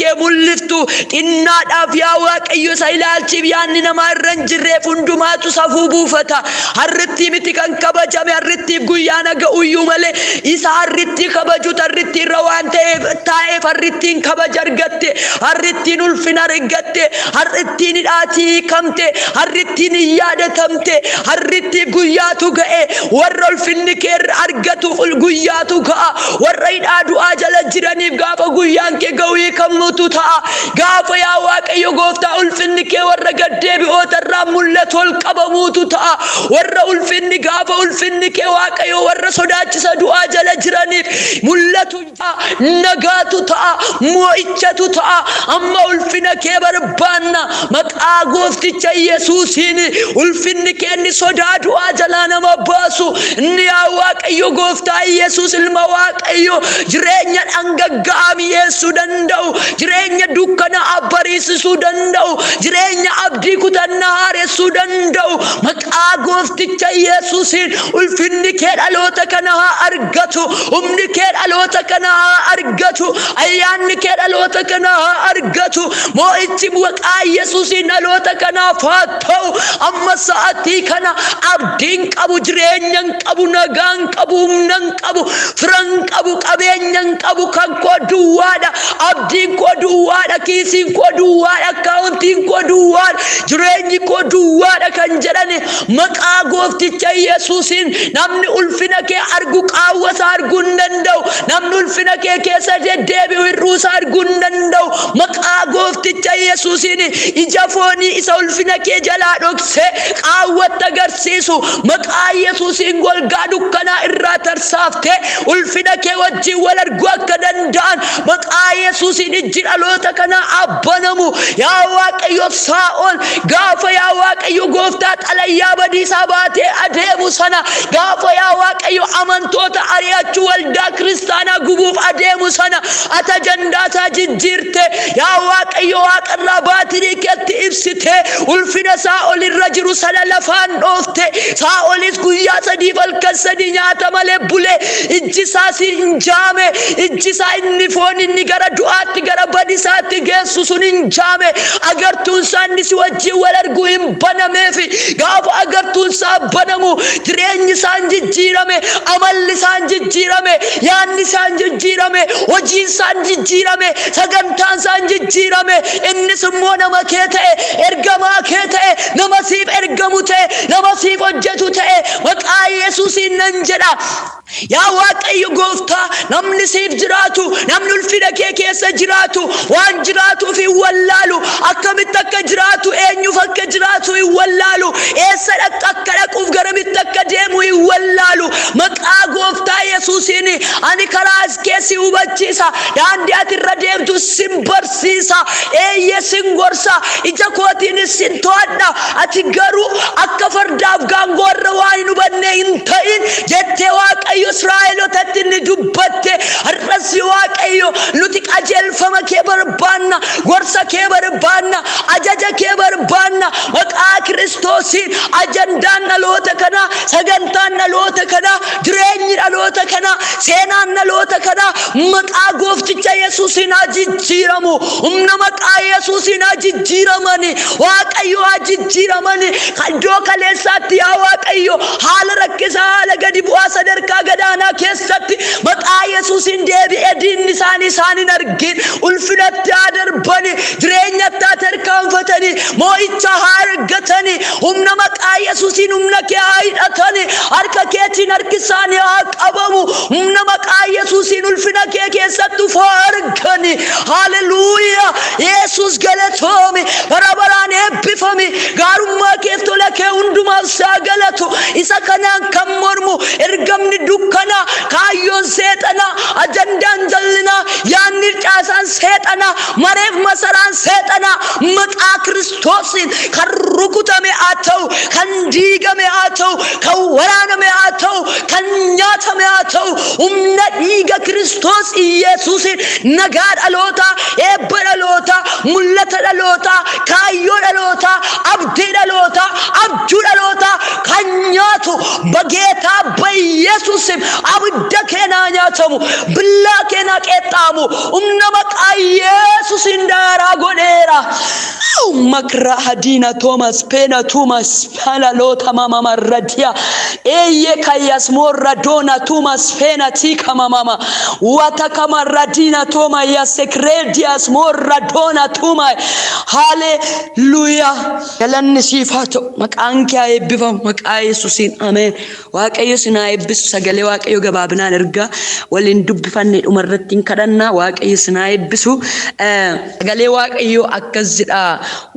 kee mul'iftu xinnaadhaaf yaa Waaqayyo isa ilaalchiif yaanni namaa irra hin jirreef hundumaatu safuu buufata. Harritti miti kan kabajame harrittiif guyyaa naga'uyyuu malee isa harritti kabaju harritti irra waan ta'eef harrittiin kabaja argatte, harrittiin ulfina argatte, harrittiin hidhaatii kamte, harrittiin yaadatamte, harrittiif guyyaatu ga'e. Warra ulfinni kee argatu guyyaatu ga'a. Warra hidhaa du'aa jala jiraniif gaafa guyyaan kee ga'u hiikamuutu ta'a. Gaafa yaa Waaqayyo gooftaa ulfinni kee warra gaddeebi'oota irraa mul'atu ol qabamuutu ta'a. Warra ulfinni gaafa ulfinni kee Waaqayyo warra sodaachisa du'aa jala jiraniif mul'atu nagaatu ta'a, mo'ichatu ta'a. Amma ulfina kee barbaanna maqaa goofticha Yesuusiin. Ulfinni kee inni sodaa du'aa jalaa nama baasu inni yaa Waaqayyo gooftaa Yesuus ilma Waaqayyo jireenya dhangagga'a mi'eessuu danda'u, jireenya dukkana abbariisisuu danda'u, jireenya abdii kutannaa haaressuu danda'u maqaa goofticha Yesuusiin. Ulfinni kee dhaloota kana haa argatu, humni kee dhaloota kana haa argatu, ayyaanni kee dhaloota kana haa argatu. Mo'ichi maqaa Yesuusiin dhaloota kanaaf haa ta'u. Amma sa'aatii kana abdiin qabu, jireenyan qabu, nagaan qabu, humnan qabu, firan qabu, qabeenyan qabu. Kan koo duwwaadha, abdiin koo duwwaadha, kiisiin koo duwwaadha, akkaawuntiin koo duwwaadha, jireenyi koo duwwaadha kan jedhani maqaa goofticha Yesuusiin. Namni ulfina kee argu qaawwasa arguu hin danda'u. Namni ulfina kee keessa deddeebi'u hir'uusa arguu hin danda'u. Maqaa goofticha Yesuusiin ija foonii isa ulfina kee jalaa dhoksee qaawwatti agarsiisu maqaa Yesuusiin golgaa dukkanaa irraa tarsaaftee ulfina kee wajjin wal arguu akka danda'an maqaa Yesuusiin ijji dhaloota kanaa abbanamu. Yaa Waaqayyo Saa'ol gaafa yaa Waaqayyo gooftaa xalayyaa badiisaa baatee adeemu sana, gaafa yaa Waaqayyo amantoota ari'achuu waldaa kiristaanaa gubuuf adeemu sana ati ajandaasaa jijjiirte. Yaa Waaqayyo waaqarraa baatinii keetti ibsite ulfina Saa'ol irra jiru sana lafaan dhoofte. Saa'olis guyyaa sadii halkan sadii nyaata malee bulee ijji isaa si injaame, ijji isaa inni foon inni gara du'aatti gara badiisaatti geessu sun injaame. Agartuun isaa inni si wajjin wal arguu hin banameefi gaafa agartuun isaa banamu jireenyi isaa jijjiirame, amalli isaa jijjiirame, yaanni isaa jijjiirame, hojiin isaa jijjiirame, sagantaan isaa jijjiirame. Innis immoo nama kee ta'e, ergamaa kee ta'e, nama siif ergamu ta'e, nama siif hojjetu ta'e maqaa Yesuusiin nan jedha. Yaa Waaqayyo gooftaa namni siif jiraatu, namni ulfina kee keessa jiraatu waan jiraatuuf hin wallaalu, akkamitti akka jiraatu eenyuuf akka jiraatu hin wallaalu, eessa akka dhaquuf garamitti akka deemu hin wallaalu. Maqaa gooftaa Yesuusiin ani karaa kee si hubachiisa, daandii ati irra deemtu sin barsiisa, eeyyee sin gorsa, ija kootiin sin to'adha. Ati garuu akka fardaaf gaangoo irra waan hin hubanne hin ta'in jettee Waaqayyo Israa'elootatti inni dubbatte. Har'as Waaqayyo nuti qajeelfama kee barbaanna, gorsa kee barbaanna, ajaja kee barbaanna maqaa Kiristoosiin. Ajandaan dhaloota kanaa, sagantaan dhaloota kanaa, jireenyi dhaloota kanaa, seenaan dhaloota kanaa maqaa goofticha Yesuusiin haa jijjiiramu. Humna maqaa Yesuusiin haa jijjiiramani. Waaqayyo haa jijjiiramani. Iddoo kaleessaatti yaa Waaqayyo haala rakkisaa, haala gadi bu'aa sadarkaa gadaanaa keessatti maqaa Yesuusiin deebi'ee diinni isaanii isaan hin argin ulfinatti haa darbani, jireenyatti haa tarkaanfatani, mo'icha haa argatani. Humna maqaa Yesuusiin humna kee haa hidhatani, harka keetiin harki isaanii haa qabamu. Humna maqaa Yesuusiin ulfina kee keessatti ufaa argani. Haleluuyaa. Yesuus galatoomi, bara baraan eebbifami. Gaarummaa kee tola kee hundumaaf saa galatu. Isa kanaan kan mormu ergamni dukkana, kaayyoon seexana, ajandaan jallinaa, yaanni caasaan seexana, mareef masaraan seexana maqaa Kiristoosiin kan rukutame haa ta'u, kan diigame haa ta'u, kan waraaname haa ta'u, kan nyaatame haa ta'u, humna dhiiga Kiristoos Yesuusiin nagaa dhalootaa, eebba dhaloota, mul'ata dhaloota, kaayyoo dhaloota, abdii dhaloota, abjuu dhaloota kan nyaatu bageetaa ba'Yesuusim abidda keenaa nyaatamu, billaa keenaa qeexxaamu, humna maqaa Yesuusin daaraa godheera. Makra hadina Thomas pena Thomas palalota mama maradia eye kayas morra dona Thomas pena tika mama wata kama radina Toma ya secredias morra dona Toma. Hallelujah. Galanni sifato maqaanki eebbifam maqaa Yesuusin amen. Waaqayyo sinaa eebbisu sagalee waaqayyo gabaabinaan erga waliin dubbifanne dhumarratti kadhanna. Waaqayyo sinaa eebbisu sagalee waaqayyo akkas jedha.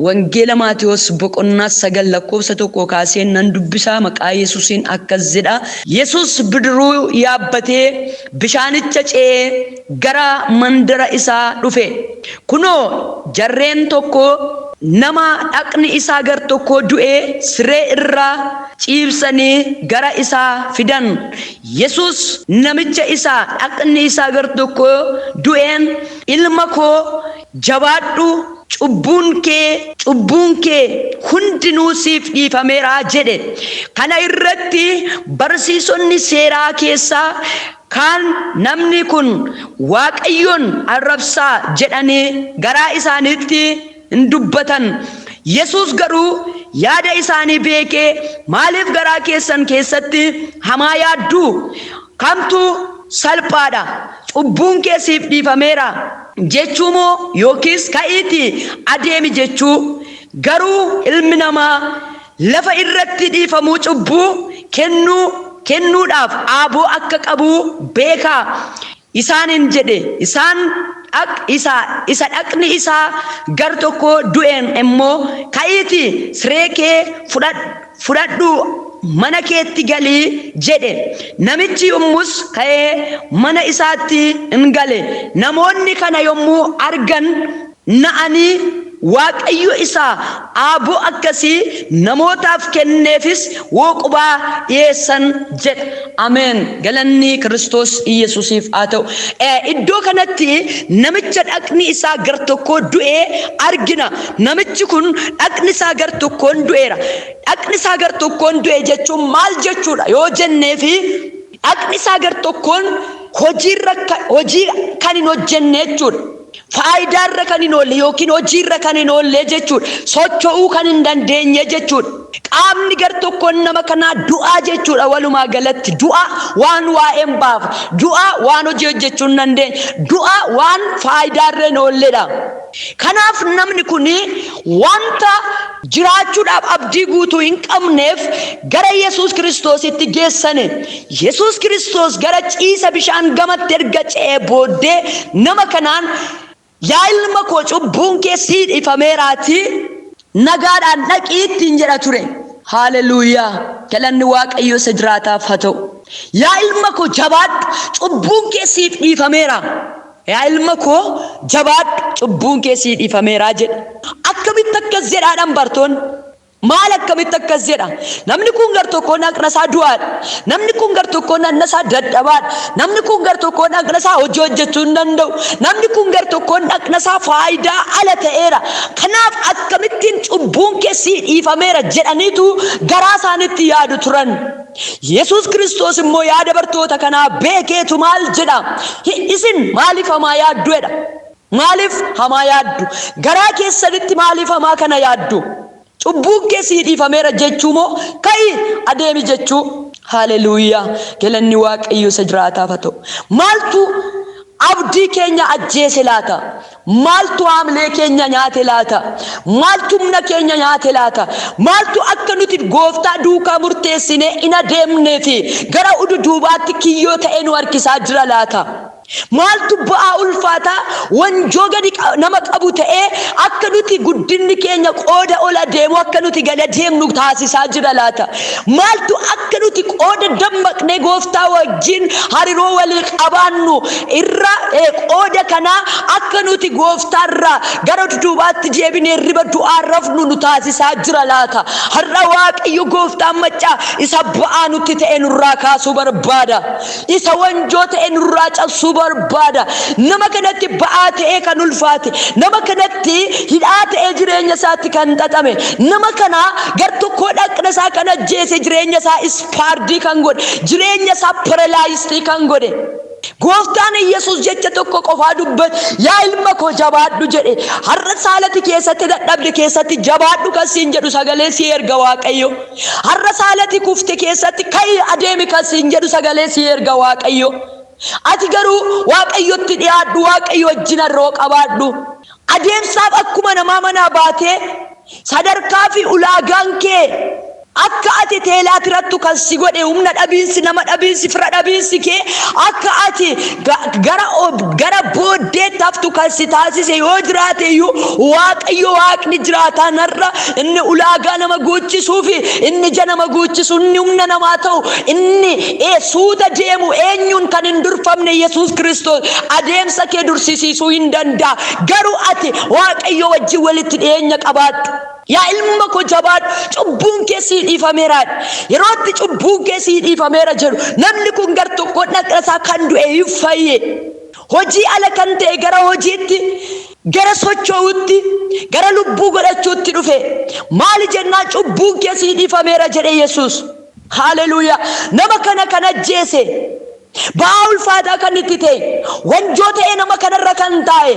Wangeela Maatiyos boqonnaa 9 lakkoofsa 1 kaasee nan dubbisa. Maqaa Yesuusin akkas jedha. Yesuus bidiruu yaabbatee bishaanicha ce'ee gara mandara isaa dhufe. Kunoo jarreen tokko nama dhaqni isaa gar tokko du'ee siree irraa ciibsanii gara isaa fidan. Yesuus namicha isaa dhaqni isaa gar tokko du'een, ilma koo jabaadhu, cubbuun kee hundinuu siif dhiifameera jedhe. Kana irratti barsiisonni seeraa keessaa kan namni kun Waaqayyoon arrabsaa jedhanii garaa isaaniitti hin dubbatan. Yesuus garuu yaada isaanii beekee, maaliif garaa keessan keessatti hamaa yaaddu? Kamtu salphaadha? Cubbuun kee siif dhiifameera jechuu moo yookiis ka'iitii adeemi jechuu? Garuu ilmi namaa lafa irratti dhiifamuu cubbuu kennuudhaaf aaboo akka qabu beekaa isaanin jedhe. Isaan isa dhaqni isaa gar tokko du'een immoo ka'iitii siree kee fudhadhu mana keetti galii jedhe. Namichi yommus ka'ee mana isaatti hin gale. Namoonni kana yommuu argan na'anii Waaqayyo isaa aaboo akkasii namootaaf kenneefis woqubaa dhiyeessan jedha. Ameen. Galanni Kiristoos Yesuusiif haa ta'u. Iddoo kanatti namicha dhaqni isaa gar tokko du'ee argina. Namichi kun dhaqni isaa gar tokkoon du'eera. Dhaqni isaa gar tokkoon du'e jechuun maal jechuudha yoo jenneefi dhaqni isaa gar tokkoon hojii kan hin hojjenne jechuudha. Faayidaarra kan hin oolle yookiin hojiirra kan hin oolle jechuudha. Socho'uu kan hin dandeenye jechuudha. Qaamni gar tokkoon nama kanaa du'aa jechuudha. Walumaa galatti du'a waan waa'een baafa, du'a waan hojii hojjechuu hin dandeenye, du'a waan faayidaarra hin oolledha. Kanaaf namni kun wanta jiraachuudhaaf abdii guutuu hin qabneef gara Yesuus Kiristoositti geessane. Yesuus Kiristoos gara ciisa bishaan gamatti erga ce'ee booddee nama kanaan, yaa ilma koo cubbuun kee siif dhiifameeraatii nagaadhaan dhaqii ittiin jedha ture. Hallelujah. Galanni Waaqayyo isa jiraataaf haa ta'u. Yaa ilma koo jabaadhu, cubbuun kee siif dhiifameera. Yaa ilma koo jabaadhu, cubbuun kee siif dhiifameera jedhe. Akkamitti akkas jedhaadhaan bartoonni? Maal akkamitti akkas jedha? Namni kun gar tokkoon dhaqna isaa du'aadha. Namni kun gar tokkoon dhaqna isaa dadhabaadha. Namni kun gar tokkoon dhaqna isaa hojii hojjechuu hin danda'u. Namni kun gar tokkoon dhaqna isaa faayidaa ala ta'eera. Kanaaf akkamittiin cubbuun kee siif dhiifameera jedhaniitu garaa isaaniitti yaadu turan. Yesuus Kiristoos immoo yaada bartoota kanaa beekeetu maal jedha? Isin maaliif hamaa yaaddu jedha? Maaliif hamaa yaaddu? Garaa keessanitti maaliif hamaa kana yaaddu? Cubbuun kee siif dhiifameera jechuu moo ka'i adeemi jechuu? Hallelujah. Galanni Waaqayyo isa jiraataaf haa ta'u. Maaltu abdii keenya ajjeese laata? Maaltu haamlee keenya nyaate laata? Maaltu humna keenya nyaate laata? Maaltu akka nuti gooftaa duukaa murteessinee hin adeemneefi gara ududuubaatti kiyyoo ta'ee nu harkisaa jira laata? Maaltu ba'aa ulfaataa wanjoo gadi nama qabu ta'ee akka nuti guddinni keenya qooda ol adeemu akka nuti gad adeemnu taasisaa jira laata? Maaltu akka nuti qooda dammaqnee gooftaa wajjin hariiroo walii qabaannu irra qooda kanaa akka nuti gooftaarraa gara duubaatti deebinee riba du'aa rafnu nu taasisaa jira laata? Har'a Waaqayyo gooftaan maccaa isa ba'aa nutti ta'e nurraa kaasuu barbaada. Isa wanjoo ta'e nurraa cabsuu barbaada. Nama kanatti ba'aa ta'ee kan ulfaate, nama kanatti hidhaa ta'ee jireenya isaatti kan xaxame, nama kana gar tokkoo dhaqna isaa kan ajjeese, jireenya isaa ispaardii kan godhe, jireenya isaa paralaayistii kan godhe. Gooftaan Yesuus jecha tokko qofaa dubbate, yaa ilma koo jabaadhu jedhe. Har'a saalati keessatti dadhabde keessatti jabaadhu kan siin jedhu sagalee si erga Waaqayyo. Har'a saalati kufte keessatti ka'ii adeemi kan siin jedhu sagalee si erga Waaqayyo. Ati garuu Waaqayyotti dhiyaadhu, Waaqayyo wajjin harroo qabaadhu. Adeemsaaf akkuma namaa manaa baatee sadarkaa fi ulaagaan kee akka ati teelaati rattu kan si godhe humna dhabiinsi, nama dhabiinsi, fira dhabiinsi kee akka ati gara booddeetti haftu kan si taasise yoo jiraate iyyuu Waaqayyo Waaqni jiraataan har'a inni ulaagaa nama guuchisuu fi inni ija nama guuchisu, inni humna namaa ta'u, inni suuta deemu eenyuun kan hin durfamne Yesuus Kiristoos adeemsa kee dursisiisuu hin danda'a. Garuu ati Waaqayyo wajjin walitti dhiyeenya qabaadhu. Yaa ilma koo jabaadhu, cubbuun kee sii dhiifameera. Yeroo itti cubbuun kee sii dhiifameera jedhu namni kun gar tokko dhaqna isaa kan du'e hin fayye. Hojii ala kan ta'e gara hojiitti, gara socho'uutti, gara lubbuu godhachuutti dhufe. Maali jennaan cubbuun kee sii dhiifameera jedhe Yesuus. Haleluuyaa. Nama kana kan ajjeese, ba'aa ulfaataa kan itti ta'e, wanjoo ta'e nama kanarra kan taa'e,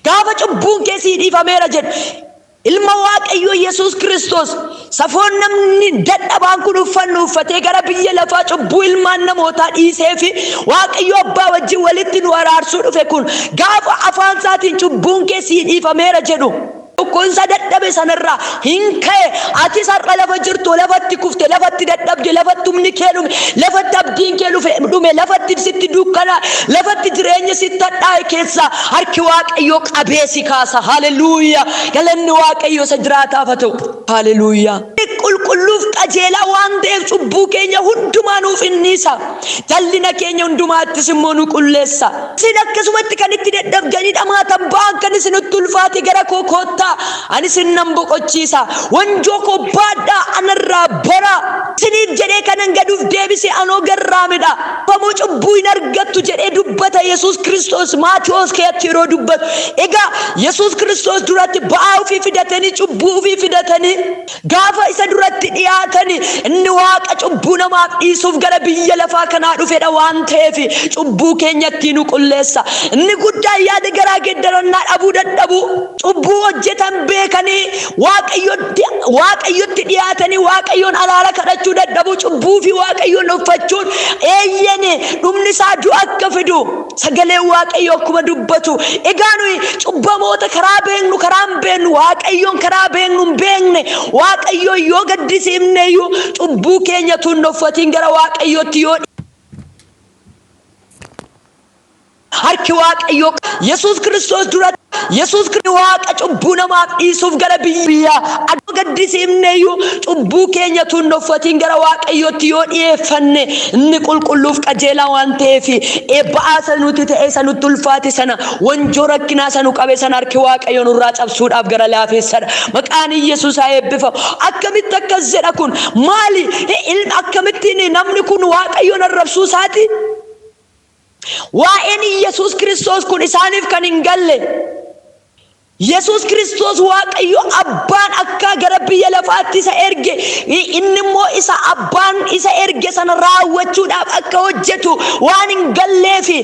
gaafa cubbuun kee sii dhiifameera jedhe ilma Waaqayyo Yesuus Kiristoos safoon namni dadhabaan kun uffannu uffatee gara biyya lafaa cubbuu ilmaan namootaa dhiisee fi Waaqayyo abbaa wajjin walitti nu araarsuu dhufe kun gaafa afaan isaatiin cubbuun kee sii dhiifameera jedhu tokkoonsa dadhabe sanarraa hin ka'e. Ati sar'a lafa jirtu, lafatti kufte, lafatti dadhabde, lafatti humni kee dhume, lafatti abdiin kee dhume, lafatti sitti dukkana, lafatti jireenya sitti hadhaa'e keessa harki Waaqayyo qabee si kaasa. Haleluuyaa. Galanni Waaqayyo isa jiraataaf haa ta'u. Haleluuyaa. Qulqulluuf qajeelaa waan ta'eef cubbuu keenya hundumaa nuuf inniisa, jallina keenya hundumaattis immoo nu qulleessa. Isin akkasumatti kan itti dadhabdanii dhamaatan ba'an kan isinitti ulfaate gara koo koottaa, ani sin nan boqochiisa. Wanjoo koo baadhaa anarraa bara. Isiniif jedhee kanan gaduuf deebise anoo garraamidha. Famuu cubbuu hin argattu jedhee dubbata Yesuus Kiristoos Maatiyos keessatti yeroo dubbatu. Egaa Yesuus Kiristoos duratti ba'aa ofii fidatanii, cubbuu ofii fidatanii gaafa isa duratti dhiyaatanii inni Waaqa cubbuu namaaf dhiisuuf gara biyya lafaa kanaa dhufedha waan ta'eef cubbuu keenyatti nu qulleessa. Inni guddaan yaada garaa geeddarannaa dhabuu dadhabu, cubbuu hojjetan beekanii Waaqayyotti dhiyaatanii Waaqayyoon araara kadhachuu dadhabu, cubbuu fi Waaqayyoon uffachuun eeyyanii dhumni isaa du'a akka fidu sagalee Waaqayyo akkuma dubbatu. Egaa nuyi cubbamoota karaa beeknu, karaa hin beeknu, Waaqayyoon karaa beeknu hin beekne, Waaqayyo yoo gaddisiifne iyyuu cubbuu keenya tun uffatiin gara Waaqayyootti yoo harki Waaqayyo Yesuus Kiristoos duratti Yesuus Kiristoos Waaqa cubbuu namaaf dhiisuuf gara biyya adoo gaddisiifne iyyuu cubbuu keenya tun uffatiin gara Waaqayyootti yoo dhiyeeffanne inni qulqulluuf qajeelaa waan ta'eef ba'aa sanuutti ta'e sanutti ulfaate sana wanjoo rakkinaa sanu qabe sana harki Waaqayyo nurraa cabsuudhaaf gara laafessadha. Maqaan Yesuus haa eebbifamu. Akkamitti akkas jedha kun maali? Akkamittiin namni kun Waaqayyoon arrabsuu isaati? Waa'een Yesuus Kiristoos kun isaaniif kan hin galle. Yesuus Kiristoos Waaqayyo abbaan akka gara biyya lafaatti isa erge, inni immoo isa abbaan isa erge sana raawwachuudhaaf akka hojjetu waan hin galleefi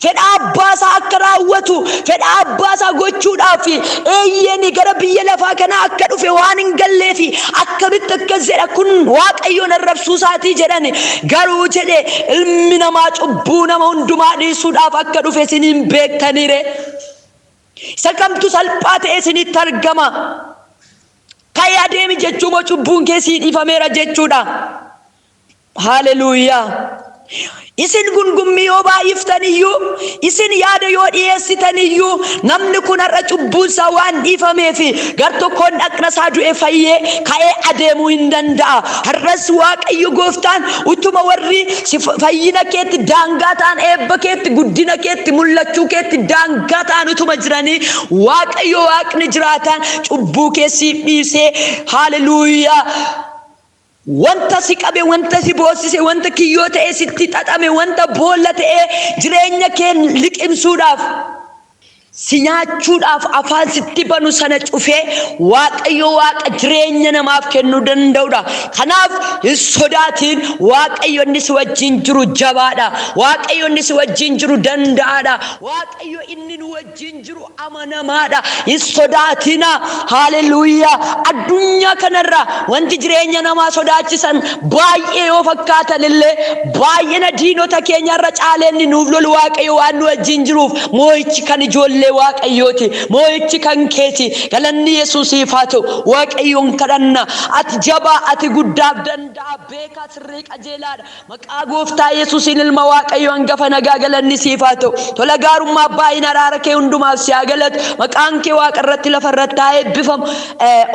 fedha abbaasaa akka raawwatu, fedha abbaasaa gochuudhaaf eeyyeni gara biyya lafaa kana akka dhufe waan hin galleefi akkamitti akkas jedha kun Waaqayyoon arrabsuu isaatii jedhan. Garuu jedhe ilmi namaa cubbuu nama hundumaa dhiisuudhaaf akka dhufe isin hin beektaniire. Isa kamtu salphaa ta'e isinitti argama? Ka'ee adeemi jechuun cubbuun kee sii dhiifameera jechuudha. Haleluuyaa. Isin gungummii yoo baay'iftan iyyuu, isin yaada yoo dhiyeessitan iyyuu, namni kun har'a cubbuun isaa waan dhiifameef gar tokkoon dhaqna isaa du'e fayyee ka'ee adeemuu hin danda'a. Har'as Waaqayyo Gooftaan utuma warri fayyina keetti daangaa ta'an, eebba keetti, guddina keetti, mul'achuu keetti daangaa ta'an utuma jiranii Waaqayyo Waaqni jiraataan cubbuu kee siif dhiisee haleluuyaa wanta si qabe, wanta si boosise, wanta kiyyoo ta'e sitti xaxame, wanta boolla ta'e jireenya kee liqimsuudhaaf si nyaachuudhaaf afaan sitti banu sana cufee Waaqayyo Waaqa jireenya namaaf kennuu danda'udha. Kanaaf hin sodaatin. Waaqayyo inni si wajjin jiru jabaadha. Waaqayyo inni si wajjin jiru danda'aadha. Waaqayyo inni nu wajjin jiru amanamaadha. Hin sodaatina. Haleluuyaa. Addunyaa kanarra wanti jireenya namaa sodaachisan baay'ee yoo fakkaatan illee baay'ina diinota keenyarra caaleenni nuuf lolu Waaqayyo waan nu wajjin jiruuf moo'ichi kan ijoollee Waaqayyooti, moo'ichi kan keeti. Galanni Yesuusiif haa ta'u. Waaqayyoon kadhanna. Ati jabaa, ati guddaaf danda'a, beekaa, sirrii qajeelaadha. Maqaa Gooftaa Yesuusiin ilma Waaqayyo hangafa nagaa galanni siif haa ta'u. Tola gaarummaa baay'ina araara kee hundumaaf si haa galatu. Maqaan kee Waaqa irratti lafa irratti haa eebbifamu.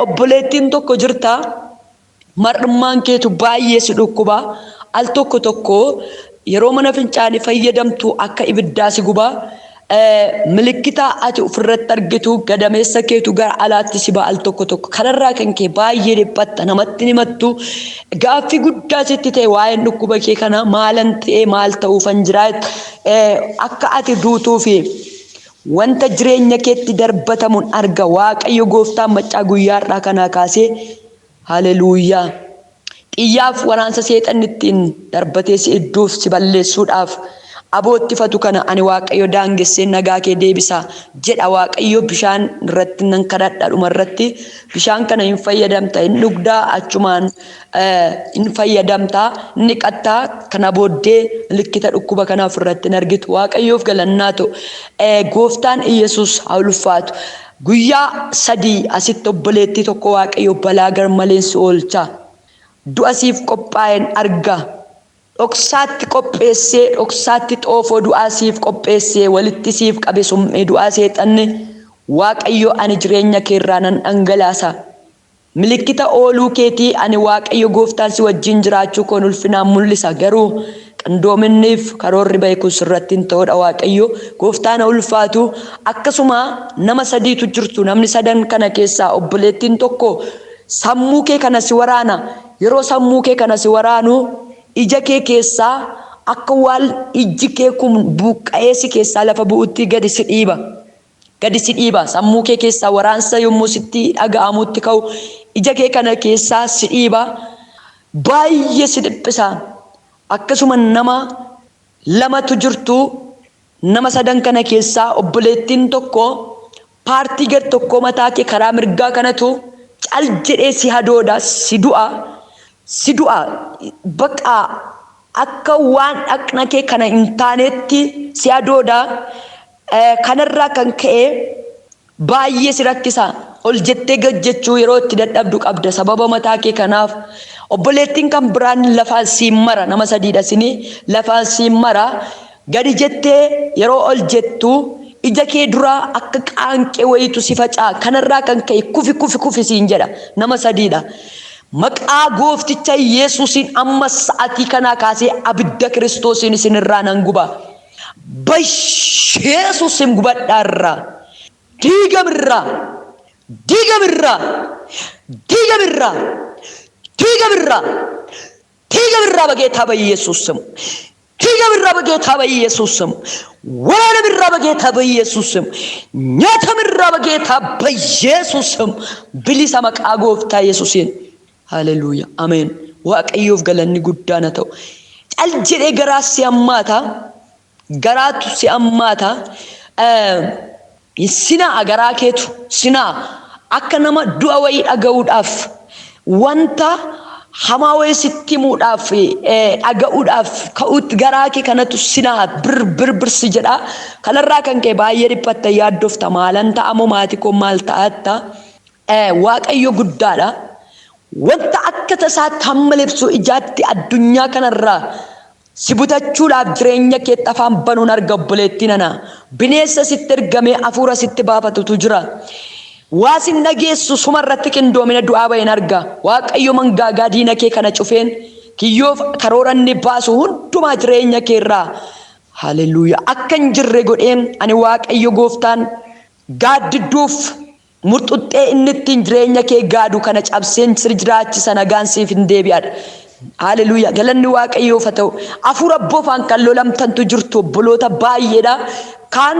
Obboleettiin tokko jirta. Mar'ummaan keetu baay'ee si dhukkuba. Al tokko tokko yeroo mana fincaanii fayyadamtu akka ibiddaa si guba. Milikkita ati ofirratti argitu gadameessa keetu gara alaatti si ba'a al tokko tokko. Kanarraa kan kee baay'ee dhiphatta, namatti ni mattu. Gaaffii guddaa sitti ta'e waa'een dhukkuba kee kana maalan ta'e maal ta'uufan jiraat akka ati duutuu fi wanta jireenya keetti darbatamuun arga Waaqayyo Gooftaan maccaa guyyaarraa kanaa kaasee. Haleluuyaa. Xiyyaaf waraansa seexanni ittiin darbatee si idduuf si balleessuudhaaf aboottifatu kana ani Waaqayyo daangessee nagaa kee deebisa jedha Waaqayyo. Bishaan irratti nan kadhadha dhumarratti bishaan kana hin fayyadamta, hin dhugdaa, achumaan hin fayyadamta, inni qattaa kana booddee milikkita dhukkuba kanaaf irratti hin argitu. Waaqayyoof galannaa ta'u. Gooftaan Yesuus haa ulfaatu. Guyyaa 3 asitti obboleettii tokko Waaqayyo balaa garmaleen si oolcha. Du'a siif qophaa'een arga. Dhoksaatti qopheessee, dhoksaatti xoofoo du'aa siif qopheessee walitti siif qabe summee du'aa seexanne Waaqayyo ani jireenya keerraa nan dhangalaasa. Milikkita ooluu keetii ani Waaqayyo Gooftaan si wajjin jiraachuu koon ulfinaan mul'isa. Garuu qindoominniif karoorri beeku sirratti hin ta'udha. Waaqayyo Gooftaan ulfaatu. Akkasuma nama 3tu jirtu. Namni 3 kana keessaa obboleettiin tokko sammuu kee kana si waraana. Yeroo sammuu kee kana si waraanu ija kee keessaa akka waan iji kee kun buqqa'ee si keessaa lafa bu'utti gadi si dhiiba. Gadi si dhiiba. Sammuu kee keessaa waraansa yommuu sitti dhaga'amutti ka'u ija kee kana keessaa si dhiiba. Baay'ee si dhiphisa. Akkasuma nama 2tu jirtu. Nama 3 kana keessaa obboleettiin tokko paartii gar tokko mataa kee karaa mirgaa kanatu cal jedhee si hadooda, si du'a. Si du'a baqa akka waan dhaqna kee kana hin taanetti si hadooda. Kanarraa kan ka'e baay'ee si rakkisa. Ol jettee gad jechuu yeroo itti dadhabdu qabda sababa mataa kee kanaaf. Obboleettiin kan biraan lafaan siin mara. Nama 3dha sini lafaan siin mara. Gadi jettee yeroo ol jettu ija kee duraa akka qaanqee wayitu si faca'a. Kanarraa kan ka'e kufi siin jedha. Nama 3dha. Maqaa Goofticha Yesuusiin amma sa'atii kana kaasee abidda Kiristoosiin isinirraa nan guba. Yesuusin gubadhaarra. Diigamirra. Diigamirra. Diigamirra. Diigamirra. Diigamirra በጌታ በኢየሱስ ስም. Diigamirra በጌታ በኢየሱስ ስም. ወራንብራ በጌታ በኢየሱስ ስም. ኛተምራ በጌታ በኢየሱስ ስም. ብሊሳ መቃ ጎፍታ ኢየሱስን. Haleluuyaa. Ameen. Waaqayyoof galanni guddaan haa ta'u. Cal jedhee garaa si hammaata. Garaatu si hammaata. Sinaa garaa keetu sinaa akka nama du'a wayii dhaga'uudhaaf wanta hamaa wayii sitti himuudhaaf dhaga'uudhaaf ka'uutti garaa kee kanatu sinaa birsi jedha. Kanarraa kan ka'e baay'ee dhiphatta yaaddofta. Maalan ta'amoo maatii koo maal ta'atta. Waaqayyo guddaadha. Wanta akka tasaatti hamma lebsuu ijaatti addunyaa kanarraa si butachuudhaaf jireenya kee afaan banuun arga obboleettiin ana. Bineensa sitti ergamee hafuura sitti baafatutu jira. Waa sin dhageessu sumarratti qindoomina du'aa bahin arga. Waaqayyo mangaagaa diina kee kana cufeen kiyyoof karooranni baasu hundumaa jireenya keerraa. Haleluuyaa. Akka hin jirre godheen ani Waaqayyo Gooftaan gaaddidduuf murxuxxee inni ittiin jireenya kee gaadu kana cabseen sir jiraachisa nagaan siif hin deebi'adha. Haleluuyaa galanni Waaqayyoof haa ta'u. Hafuura boofaan kan lolamtantu jirtu obboloota baay'eedha. Kaan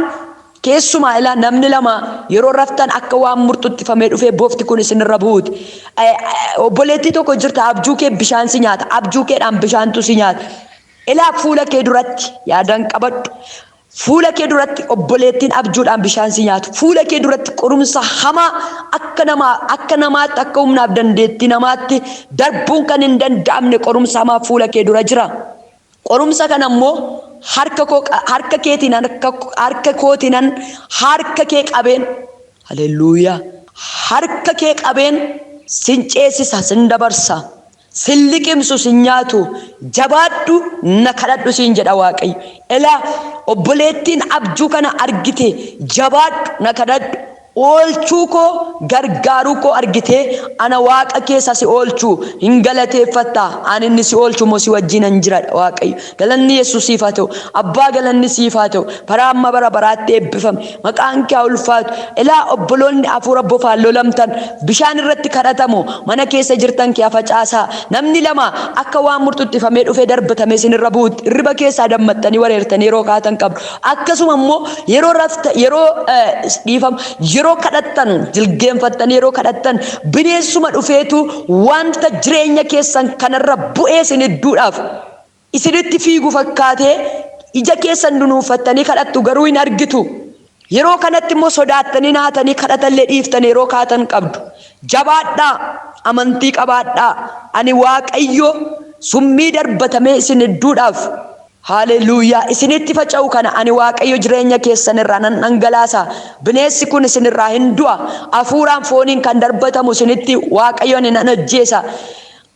keessumaa ilaa namni lama yeroo raftan akka waan murxuxxifamee dhufee boofti kun isinirra buuti. Obboleettii tokko jirta abjuu kee bishaan si nyaata, abjuu keedhaan bishaantu si nyaata. Ilaa fuula kee duratti yaadan qabadhu. Fuula kee duratti obboleettiin abjuudhaan bishaan si nyaatu. Fuula kee duratti qorumsa hamaa akka namaatti akka humnaaf dandeettii namaatti darbuun kan hin danda'amne qorumsa hamaa fuula kee dura jira. Qorumsa kana immoo harka kee qabeen haleluuyaa harka kee qabeen sin ceesisa sin dabarsa. Sin liqimsu sin nyaatu jabaadhu na kadhadhu siin jedha Waaqayyo. Ilaa obboleettiin abjuu kana argite jabaadhu na kadhadhu. Oolchuu koo gargaaruu koo argitee ana Waaqa keessa si oolchuu hin galateeffatta. Ani inni si oolchu moo si wajjinan jira Waaqayyo. Galanni Yesuusiif haa ta'u. Abbaa galanni siif haa ta'u. Bara amma bara baraatti eebbifame. Maqaan kee haa ulfaatu. Ilaa obboloonni hafuura boofaan lolamtan bishaan irratti kadhatamu mana keessa jirtan kee facaasaa. Namni lama akka waan murxuxxifamee dhufee darbatame isinirra buuti. Irriba keessaa dammaxxanii wareertanii yeroo kaatan qabdu. Akkasuma immoo yeroo kadhattan jilgeenfattan yeroo kadhattan bineensuma dhufeetu wanta jireenya keessan kanarra bu'ee isin idduudhaaf isinitti fiigu fakkaatee ija keessan dunuunfattanii kadhattu garuu hin argitu. Yeroo kanatti immoo sodaattanii naatanii kadhatallee dhiiftan yeroo kaatan qabdu. Jabaadhaa, amantii qabaadhaa. Ani Waaqayyo summii darbatamee isin idduudhaaf haleluuyaa isinitti faca'u kana ani Waaqayyo jireenya keessan irraa nan dhangalaasa. Bineensi kun isinirraa hin du'a. Hafuuraan fooniin kan darbatamu isinitti Waaqayyoon hin ajjeesa.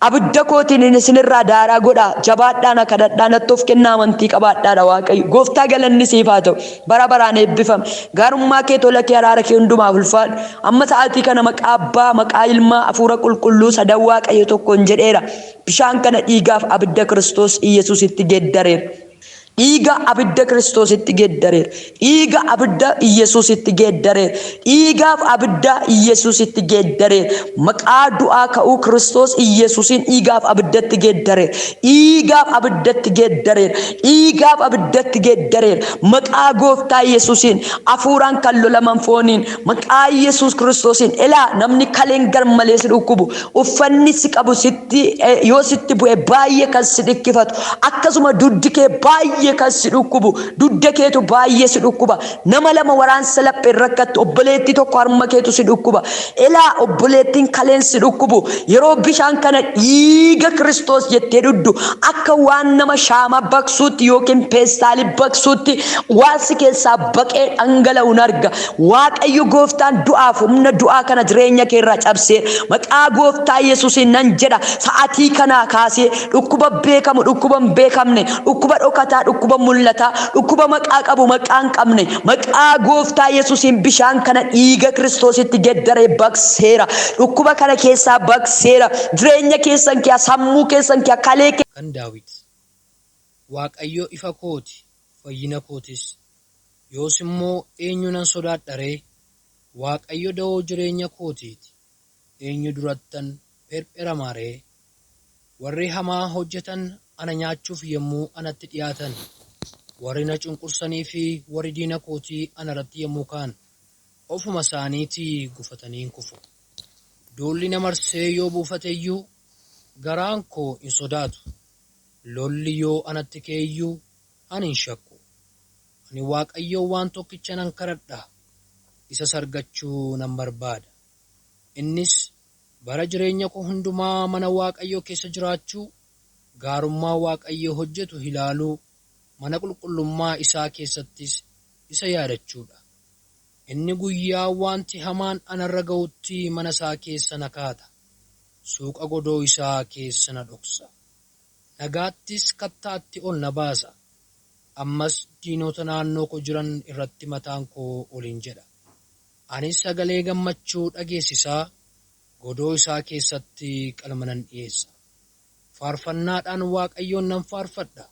Abidda kootiin isinirraa daaraa godha. Jabaadhaa na kadhadhaa natti of kennaa amantii qabaadhaadha Waaqayyo. Gooftaa galanni siif haa ta'u. Bara baraan eebbifame. Gaarummaa kee tola kee araara kee hundumaaf ulfaadhu. Amma sa'aatii kana maqaa Abbaa maqaa Ilmaa hafuura qulqulluu sadan Waaqayyo tokkoon jedheera. Bishaan kana dhiigaaf abidda Kiristoos Iyesuusitti geeddareera. Dhiiga abidda Kiristoositti geeddareera. Dhiiga abidda Iyesuusitti geeddareera. Dhiigaaf abidda Iyesuusitti geeddareera. Maqaa du'aa ka'uu Kiristoos Iyesuusiin dhiigaaf abiddatti geeddareera. Dhiigaaf abiddatti geeddareera. Dhiigaaf abiddatti geeddareera. Maqaa Gooftaa Iyesuusiin hafuuraan kan lolaman fooniin maqaa Iyesuus Kiristoosiin ilaa namni kaleen garmalee si dhukkubu uffanni si qabu yoo sitti bu'e baay'ee kan si dhikkifatu akkasuma duddi kee baay'ee kan si dhukkubu dudda keetu baay'ee si dhukkuba. Nama lama waraansa lapheen rakkattu obboleettii tokko harma keetu si dhukkuba. Ilaa obboleettiin kaleen si dhukkubu yeroo bishaan kana dhiiga Kiristoos jettee dhuddu akka waan nama shaamaa baqsuutti yookiin peestaalii baqsuutti waan si keessaa baqee dhangala'uun arga. Waaqayyo Gooftaan du'aaf humna du'aa kana jireenya kee irraa cabsee maqaa Gooftaa Yesuusiin nan jedha sa'aatii kanaa kaasee dhukkuba beekamu dhukkuba hin beekamne dhukkuba dhokataa dhukkuba mul'ataa dhukkuba maqaa qabu maqaa hin qabne maqaa Gooftaa Yesuusiin bishaan kana dhiiga Kiristoositti geeddaree baqseera. Dhukkuba kana keessaa baqseera. Jireenya keessan kee sammuu keessan kee kalee kan Daawit Waaqayyo ifa kooti fayyina kootis yoos immoo eenyu nan sodaadharee Waaqayyo da'oo jireenya kootiiti eenyu durattan perperamaaree warri hamaa hojjetan ana nyaachuuf yommuu anatti dhiyaatan warri na cunqursanii fi warri diina kootii ana irratti yommuu kaan ofuma isaaniitii gufatanii kufu. Duulli na marsee yoo buufateeyyuu garaan koo hin sodaatu. Lolli yoo anatti ka'eeyyuu ani hin shakku. Ani Waaqayyoo waan tokkicha nan kadhadha. Isa argachuu nan barbaada. Innis bara jireenya koo hundumaa mana Waaqayyoo keessa jiraachuu gaarummaa Waaqayyoo hojjetu ilaaluu mana qulqullummaa isaa keessattis isa yaadachuudha. Inni guyyaa wanti hamaan anarra ga'utti mana isaa keessa na kaata. Suuqa godoo isaa keessa na dhoksa. Nagaattis kattaatti ol na baasa. Ammas diinota naannoo koo jiran irratti mataan koo oliin jedha. Anis sagalee gammachuu dhageessisaa godoo isaa keessatti qalma nan dhiyeessa. Faarfannaadhaan Waaqayyoon nan faarfadha.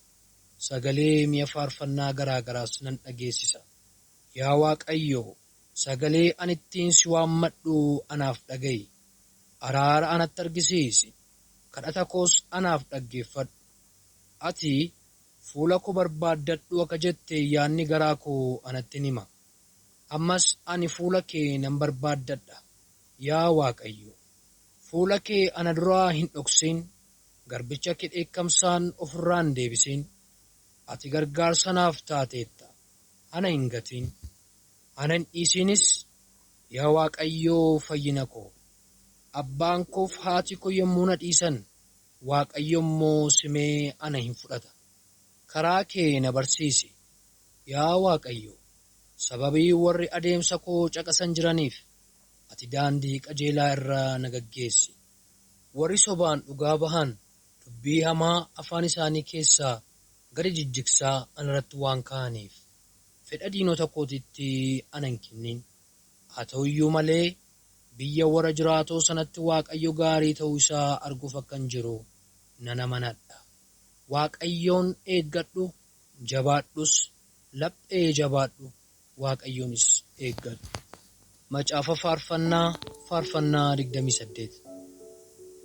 Sagalee mi'a faarfannaa garaa garaas nan dhageessisa. Yaa Waaqayyo, Sagalee ani ittiin si waammadhu anaaf dhaga'i. Araara anatti argisiisi. Kadhata koos anaaf dhaggeeffadhu. Ati fuula koo barbaaddadhu akka jette yaadni garaa koo anatti hima. Ammas ani fuula kee nan barbaaddadha. Yaa Waaqayyo, fuula kee ana duraa hin dhoksin. Garbicha kee dheekkamsaan ofirraa hin deebisin. Ati gargaarsa naaf taateetta. Ana hin gatin. Ana hin dhiisinis. Yaa Waaqayyoo fayyina koo. Abbaan koof haati koo yommuu na dhiisan, Waaqayyo immoo simee ana hin fudhata. Karaa kee na barsiisi. Yaa Waaqayyo, sababii warri adeemsa koo caqasan jiraniif, ati daandii qajeelaa irraa na gaggeessi. Warri sobaan dhugaa bahan, dubbii hamaa afaan isaanii keessaa gadi jijjigsaa anarratti waan ka'aniif, fedha diinota kootiitti ana hin kennin. Haa ta'u iyyuu malee, biyya warra jiraatoo sanatti Waaqayyo gaarii ta'uu isaa arguuf akkan jiru nan amanadha. Waaqayyoon eeggadhu, jabaadhus, laphee jabaadhu, Waaqayyoonis eeggadhu. Macaafa faarfannaa 28.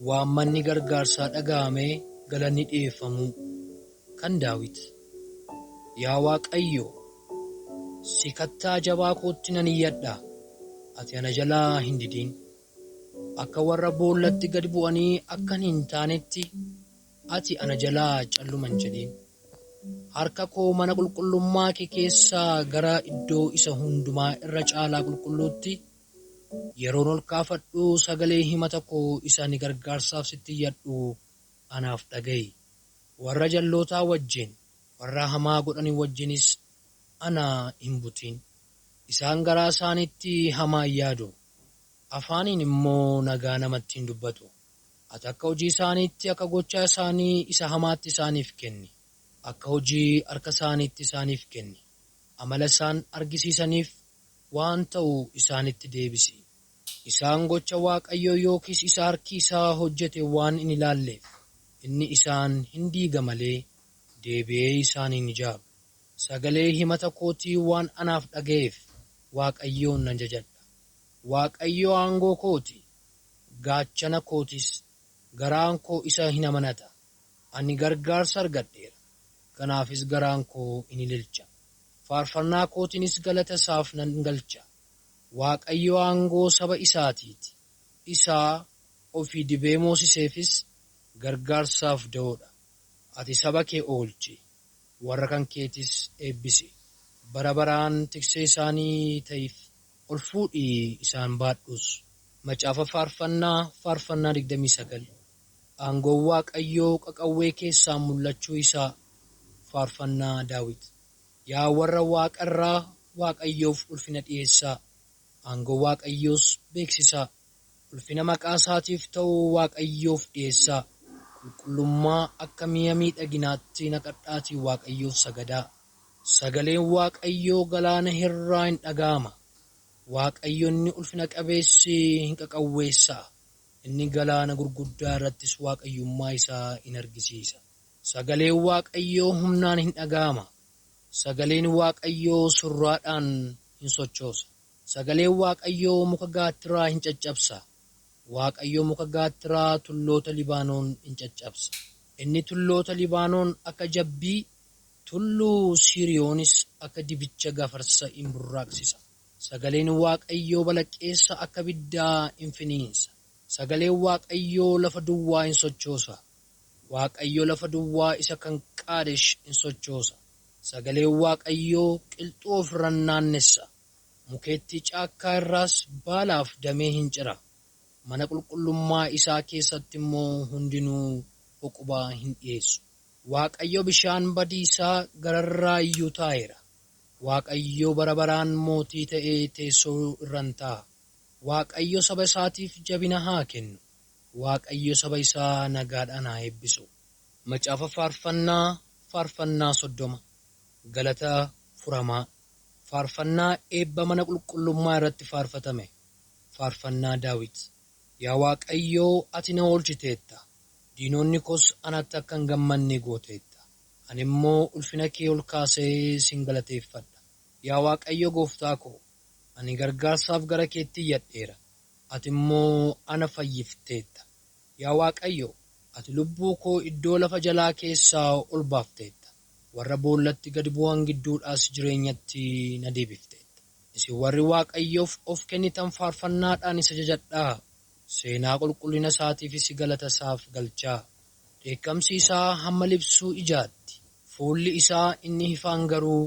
Waammanni gargaarsaa dhaga'amee galanni dhi'eeffamuu kan Daawit. Yaa Waaqayyo, si kattaa jabaa kootti nan iyyadha. Ati ana jalaa hin didin. Akka warra boollatti gad bu'anii akkan hin taanetti ati ana jalaa calluman jedhin. Harka koo mana qulqullummaa kee keessaa gara iddoo isa hundumaa irra caalaa qulqulluutti yeroon ol kaafadhu sagalee himata koo isa ani gargaarsaaf sitti iyyadhu anaaf dhaga'i. Warra jallootaa wajjin, warra hamaa godhanii wajjinis ana hin butin. Isaan garaa isaaniitti hamaa yaadu, afaaniin immoo nagaa namatti hin dubbatu. Ati akka hojii isaaniitti, akka gochaa isaanii isa hamaatti isaaniif kenni. Akka hojii harka isaaniitti isaaniif kenni. Amala isaan argisiisaniif waan ta'u isaanitti deebisi. Isaan gocha Waaqayyoo yookiis isa harki isaa hojjete waan hin ilaalleef, inni isaan hin diiga malee deebi'ee isaan hin ijaaru. Sagalee himata kootii waan anaaf dhaga'eef, Waaqayyoon nan jajadha. Waaqayyo aangoo kooti, gaachana kootis, garaan koo isa hin amanata. Ani gargaarsa argadheera, kanaafis garaan koo in ililcha. Faarfannaa kootiinis galata isaaf nan galcha. Waaqayyo aangoo saba isaatiiti. Isaa ofii dibee moosiseefis gargaarsaaf da'oodha. Ati saba kee oolchi, warra kan keetis eebbisi. Bara baraan tiksee isaanii ta'iif ol fuudhii isaan baadhus. Macaafa faarfannaa 29. Aangoon Waaqayyoo qaqawwee keessaa mul'achuu isaa. Faarfannaa Daawit. Yaa warra Waaqarraa Waaqayyoof ulfina dhiyeessaa. Aangoon Waaqayyoos beeksisaa. Ulfina maqaa isaatiif ta'u Waaqayyoof dhiyeessaa. Qulqullummaa akka mi'a miidhaginaatti naqadhaatii Waaqayyoof sagadaa. Sagaleen Waaqayyoo galaana irraa hin dhaga'ama. Waaqayyo inni ulfina qabeessi hin qaqawweessaa. Inni galaana gurguddaa irrattis waaqayyummaa isaa in argisiisa. Sagaleen Waaqayyoo humnaan hin dhaga'ama. Sagaleen Waaqayyoo surraadhaan hin sochoosa. Sagaleen Waaqayyoo muka gaattiraa hin caccabsa. Waaqayyo muka gaattiraa tulloota Libaanoon in caccabsa. Inni tulloota Libaanoon akka jabbii, tulluu Siiriyoonis akka dibicha gafarsa in burraaqsisa. Sagaleen Waaqayyoo balaqqeessa akka biddaa in finiinsa. Sagaleen Waaqayyoo lafa duwwaa in sochoosa. Waaqayyo lafa duwwaa isa kan Qaadesh in sochoosa. Sagaleen Waaqayyoo qilxuu ofirra naannessa. Mukeetti caakkaa irraas baalaaf damee hin cira. Mana qulqullummaa isaa keessatti immoo hundinuu uqubaa hin dhiyeessu. Waaqayyo bishaan badiisaa gararraa iyyuu taa'eera. Waaqayyo bara baraan mootii ta'ee teessoo irran taa'a. Waaqayyo saba isaatiif jabina haa kennu. Waaqayyo saba isaa nagaadhaan haa eebbisu. Macaafa faarfannaa 30. Galata furamaa. Faarfannaa eebba mana qulqullummaa irratti faarfatame. Faarfannaa Daawit. Yaa Waaqayyoo ati na oolchiteetta. Diinonni koos anatti akka hin gammanne gooteetta. Ani immoo ulfina kee ol kaasee sin galateeffadha. Yaa Waaqayyo gooftaa koo, ani gargaarsaaf gara keetti iyyadheera. Ati immoo ana fayyifteetta. Yaa Waaqayyo, ati lubbuu koo iddoo lafa jalaa keessaa ol baafteetta. Warra boollatti gad bu'an gidduudhaas jireenyatti na deebifteetta. Isin warri Waaqayyoof of kennitan faarfannaadhaan isa jajadhaa. Seenaa qulqullina isaatiifis galata isaaf galchaa. Dheekkamsi isaa hamma libsuu ijaatti. Fuulli isaa inni ifaan garuu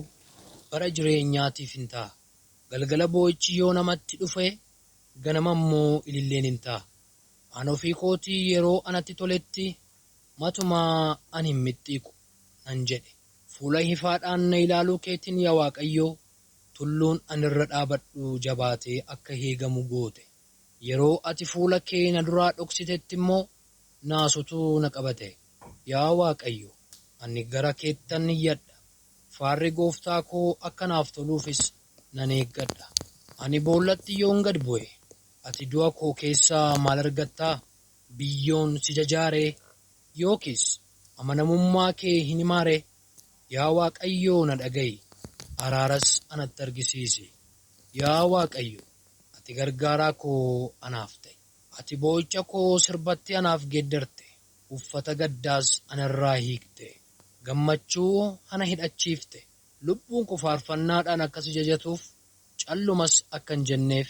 bara jireenyaatiif hin ta'a. Galgala boo'ichi yoo namatti dhufe ganama immoo ililleen hin ta'a. Ani ofii kootii yeroo anatti toletti matumaa ani hin mixxiiqu nan jedhe. Fuula ifaadhaan na ilaaluu keetiin yaa Waaqayyoo, tulluun ani irra dhaabadhu jabaatee akka eegamu goote. Yeroo ati fuula kee na duraa dhoksitetti immoo naasutu na qabate. Yaa Waaqayyo, ani gara keettan iyyadha. Faarri gooftaa koo akka naaf toluufis nan eeggadha. Ani boollatti yoon gad bu'e, ati du'a koo keessaa maal argattaa? Biyyoon si jajaaree yookiis amanamummaa kee hin himaaree? Yaa Waaqayyoo na dhaga'i, araaras anatti argisiisi. Yaa Waaqayyo, ati gargaaraa koo anaaf ta'i. Ati boo'icha koo sirbatti anaaf geeddarte. Uffata gaddaas anarraa hiikte. Gammachuu ana hidhachiifte. Lubbuun koo faarfannaadhaan akka si jajatuuf callumas akka hin jenneef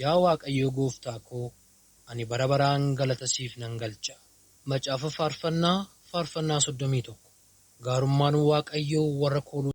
yaa Waaqayyo gooftaa koo, ani bara baraan galata siif nan galcha. Macaafa faarfannaa 31. Gaarummaan Waaqayyoo warra kooluu